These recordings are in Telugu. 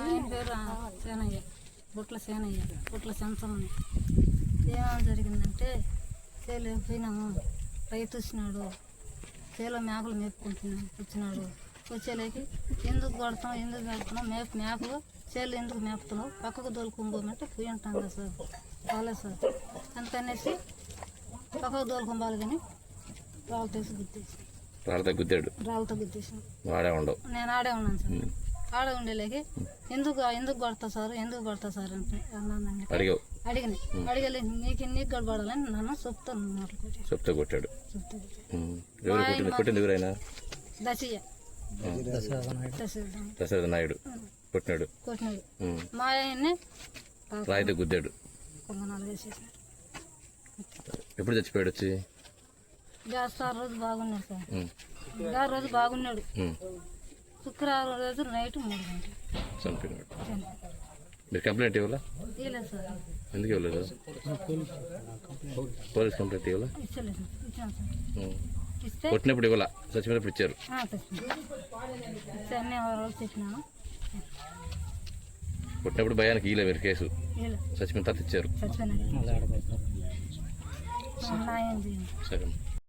ఆయన పేరు సేనయ్య, బుట్ల సేనయ్య, బుట్ల చెంచమ్మని. ఏమేమి జరిగిందంటే చేలు పోయినాము, రైతు వచ్చినాడు, చేలో మేకలు మేపుకుంటున్నాం వచ్చినాడు. వచ్చేలేకి ఎందుకు పెడుతున్నావు మేకలు చేలు ఎందుకు మేపుతున్నావు, పక్కకు దోలుకుంపోమంటే పోయి ఉంటాం కదా సార్, బాగాలేదు సార్ అందుకనేసి పక్కకు దోలుకుంపాలి కానీ రాళ్ళతో గుద్దేసి రాళ్ళతో గుద్దేసాను. నేను ఆడే ఉన్నాను సార్. ఆడ ఉండేలేకి ఎందుకు కొడతా సార్ అంటే అన్నానండి. అడిగలే నీకు గడపడాలని నన్ను చెప్తాను మాటలు కొట్టాడు. దశరథ నాయుడు కొట్టినాడు. మా ఆయన్ని రాయితో గుద్దాడు. ఎప్పుడు చచ్చిపోయాడు? వచ్చి రోజు బాగున్నాడు సార్, రోజు బాగున్నాడు. శుక్రవారం రోజు నైట్ 3 గంటలు చనిపోయినాడు. మీరు కంప్లైంట్ ఇవ్వాలా? ఇవ్వలేదు సార్. ఎందుకు ఇవ్వలేదు? పోలీస్ కంప్లైంట్ ఇవ్వాలా? ఇచ్చాను సార్. ఇస్తే కొట్టినప్పుడు ఇవ్వాలా, చచ్చిపోయినప్పుడు ఇచ్చారు. అన్నీ చెప్పినాను. కొట్టినప్పుడు భయానికి ఇవ్వలే మీరు కేసు, చచ్చిపోయిన తర్వాత ఇచ్చారు.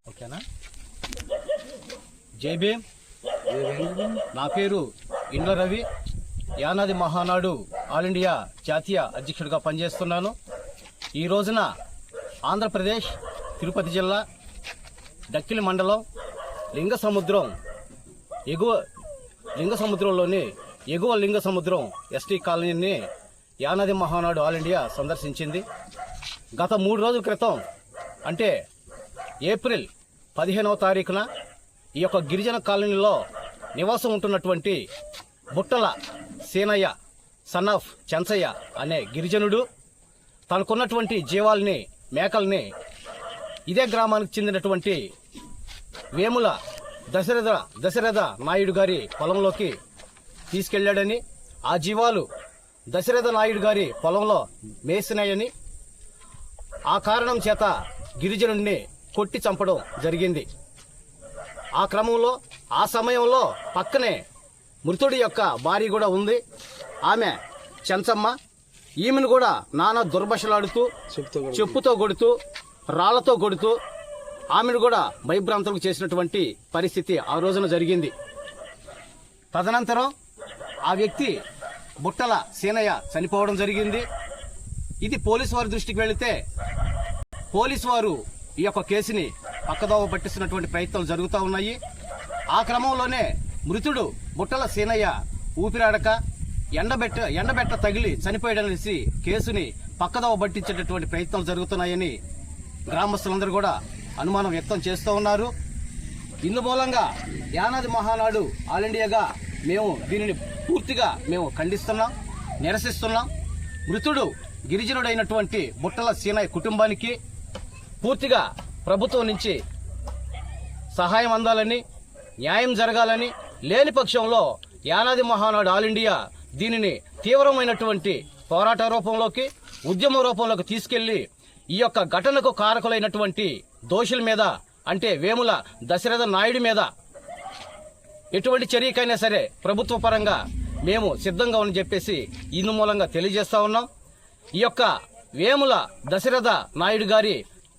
ఓకేనా? జై భీమ్. నా పేరు ఇండ్ల రవి, యానాది మహానాడు ఆల్ ఇండియా జాతీయ అధ్యక్షుడిగా పనిచేస్తున్నాను. ఈ రోజున ఆంధ్రప్రదేశ్ తిరుపతి జిల్లా డక్కిలి మండలం లింగసముద్రంలోని ఎగువ లింగసముద్రం ఎస్టీ కాలనీని యానాది మహానాడు ఆల్ ఇండియా సందర్శించింది. గత 3 రోజుల క్రితం అంటే ఏప్రిల్ 15వ తారీఖున ఈ యొక్క గిరిజన కాలనీలో నివాసం ఉంటున్నటువంటి బుట్టల సీనయ్య సన్ ఆఫ్ చెంచయ్య అనే గిరిజనుడు తనకున్నటువంటి జీవాల్ని మేకల్ని గ్రామానికి చెందినటువంటి వేముల దశరథ నాయుడు గారి పొలంలోకి తీసుకెళ్లాడని, ఆ జీవాలు దశరథ నాయుడు గారి పొలంలో మేసినాయని, ఆ కారణం చేత గిరిజనుడిని కొట్టి చంపడం జరిగింది. ఆ క్రమంలో ఆ సమయంలో పక్కనే మృతుడి యొక్క భార్య కూడా ఉంది, ఆమె చెంచమ్మ. ఈమెను కూడా నానా దుర్భషలాడుతూ చెప్పుతో కొడుతూ రాళ్లతో కొడుతూ ఆమెను కూడా భయభ్రాంతులకు చేసినటువంటి పరిస్థితి ఆ రోజున జరిగింది. తదనంతరం ఆ వ్యక్తి బుట్టల సీనయ్య చనిపోవడం జరిగింది. ఇది పోలీసు వారి దృష్టికి వెళితే పోలీసు వారు ఈ యొక్క కేసుని పక్కదోవ పట్టిస్తున్నటువంటి ప్రయత్నాలు జరుగుతూ ఉన్నాయి. ఆ క్రమంలోనే మృతుడు బుట్టల సీనయ్య ఊపిరాడక ఎండబెట్ట తగిలి చనిపోయాడనేసి కేసుని పక్కదోవ పట్టించేటటువంటి ప్రయత్నాలు జరుగుతున్నాయని గ్రామస్తులందరూ కూడా అనుమానం వ్యక్తం చేస్తూ ఉన్నారు. ఇందు మూలంగా యానాది మహానాడు ఆల్ ఇండియాగా మేము దీనిని పూర్తిగా ఖండిస్తున్నాం, నిరసిస్తున్నాం. మృతుడు గిరిజనుడైనటువంటి బుట్టల సీనయ్య కుటుంబానికి పూర్తిగా ప్రభుత్వం నుంచి సహాయం అందాలని, న్యాయం జరగాలని, లేని పక్షంలో యానాది మహానాడు ఆల్ ఇండియా దీనిని తీవ్రమైనటువంటి పోరాట రూపంలోకి, ఉద్యమ రూపంలోకి తీసుకెళ్లి ఈ యొక్క ఘటనకు కారకులైనటువంటి దోషుల మీద అంటే వేముల దశరథ నాయుడి మీద ఎటువంటి చర్యకైనా సరే ప్రభుత్వ పరంగా మేము సిద్ధంగా అని చెప్పేసి ఇందు మూలంగా తెలియజేస్తా ఉన్నాం. ఈ యొక్క వేముల దశరథ నాయుడు గారి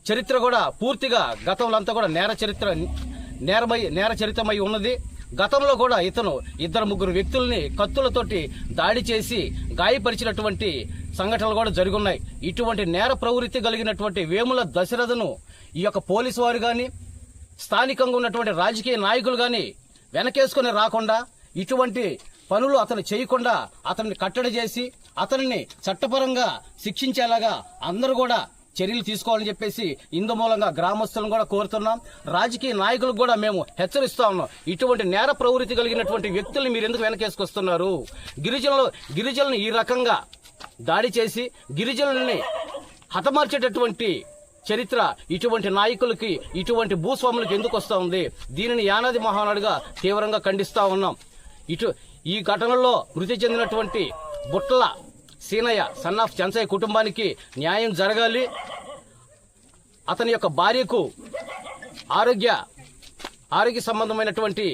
చరిత్ర కూడా పూర్తిగా గతంలో అంతా కూడా నేర చరిత్రమై ఉన్నది. గతంలో కూడా ఇతను 2-3 వ్యక్తుల్ని కత్తులతోటి దాడి చేసి గాయపరిచినటువంటి సంఘటనలు కూడా జరుగున్నాయి. ఇటువంటి నేర ప్రవృత్తి కలిగినటువంటి వేముల దశరథను ఈ యొక్క పోలీసు వారు గాని, స్థానికంగా ఉన్నటువంటి రాజకీయ నాయకులు గాని వెనకేసుకుని రాకుండా, ఇటువంటి పనులు అతను చేయకుండా అతన్ని కట్టడి చేసి అతన్ని చట్టపరంగా శిక్షించేలాగా అందరూ కూడా చర్యలు తీసుకోవాలని చెప్పేసి ఇందు మూలంగా గ్రామస్తులను కూడా కోరుతున్నాం. రాజకీయ నాయకులకు కూడా మేము హెచ్చరిస్తా ఉన్నాం. ఇటువంటి నేర ప్రవృత్తి కలిగినటువంటి వ్యక్తుల్ని మీరు ఎందుకు వెనకేసుకొస్తున్నారు? గిరిజనులను ఈ రకంగా దాడి చేసి గిరిజనుల్ని హతమార్చేటటువంటి చరిత్ర ఇటువంటి నాయకులకి, ఇటువంటి భూస్వాములకు ఎందుకు వస్తా ఉంది? దీనిని యానాది మహానాడుగా తీవ్రంగా ఖండిస్తా ఉన్నాం. ఈ ఘటనలో మృతి చెందినటువంటి బుట్టల సీనయ్య సన్ ఆఫ్ చెంచయ్య కుటుంబానికి న్యాయం జరగాలి. అతని యొక్క భార్యకు ఆరోగ్య సంబంధమైనటువంటి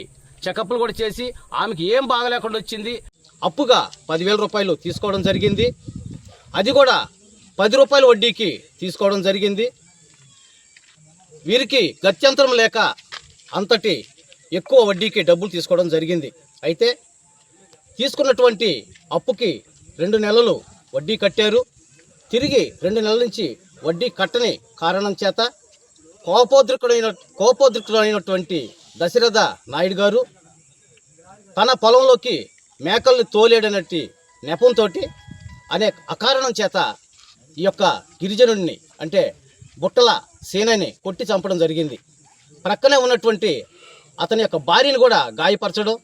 చెకప్లు కూడా చేసి ఆమెకి ఏం బాగలేకుండా వచ్చింది, అప్పుగా 10,000 రూపాయలు తీసుకోవడం జరిగింది. అది కూడా 10 రూపాయల వడ్డీకి తీసుకోవడం జరిగింది. వీరికి గత్యంతరం లేక అంతటి ఎక్కువ వడ్డీకి డబ్బులు తీసుకోవడం జరిగింది. అయితే తీసుకున్నటువంటి అప్పుకి 2 నెలలు వడ్డీ కట్టారు. తిరిగి 2 నెలల నుంచి వడ్డీ కట్టని కారణం చేత కోపోద్రిక్తుడైనటువంటి దశరథ నాయుడు గారు తన పొలంలోకి మేకల్ని తోలేడనట్టి నెపంతో అనే అకారణం చేత ఈ యొక్క గిరిజనుడిని అంటే బుట్టల సేనని కొట్టి చంపడం జరిగింది. ప్రక్కనే ఉన్నటువంటి అతని యొక్క భార్యను కూడా గాయపరచడం,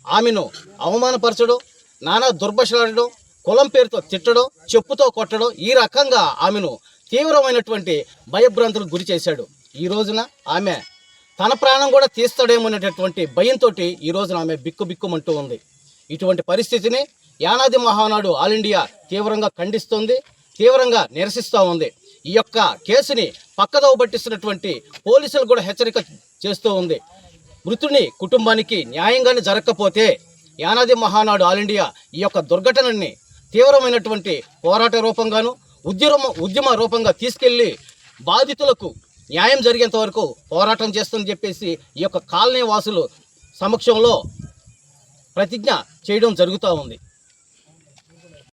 ఆమెను అవమానపరచడం, నానా దుర్భాషలాడడం, కులం పేరుతో తిట్టడం, చెప్పుతో కొట్టడం, ఈ రకంగా ఆమెను తీవ్రమైనటువంటి భయభ్రాంతులకు గురి చేశాడు. ఈ రోజున ఆమె తన ప్రాణం కూడా తీస్తాడేమనేటటువంటి భయంతో ఈ రోజున ఆమె బిక్కుబిక్కుమంటూ ఉంది. ఇటువంటి పరిస్థితిని యానాది మహానాడు ఆల్ ఇండియా తీవ్రంగా ఖండిస్తుంది, తీవ్రంగా నిరసిస్తూ ఉంది. ఈ యొక్క కేసుని పక్కదోవ పట్టిస్తున్నటువంటి పోలీసులు కూడా హెచ్చరిక చేస్తూ ఉంది. మృతుని కుటుంబానికి న్యాయంగానే జరగకపోతే యానాది మహానాడు ఆల్ ఇండియా ఈ యొక్క దుర్ఘటనని తీవ్రమైనటువంటి పోరాట రూపంగాను ఉద్యమ రూపంగా తీసుకెళ్లి బాధితులకు న్యాయం జరిగేంత వరకు పోరాటం చేస్తుందని చెప్పేసి ఈ యొక్క కాలనీ వాసులు సమక్షంలో ప్రతిజ్ఞ చేయడం జరుగుతూ ఉంది.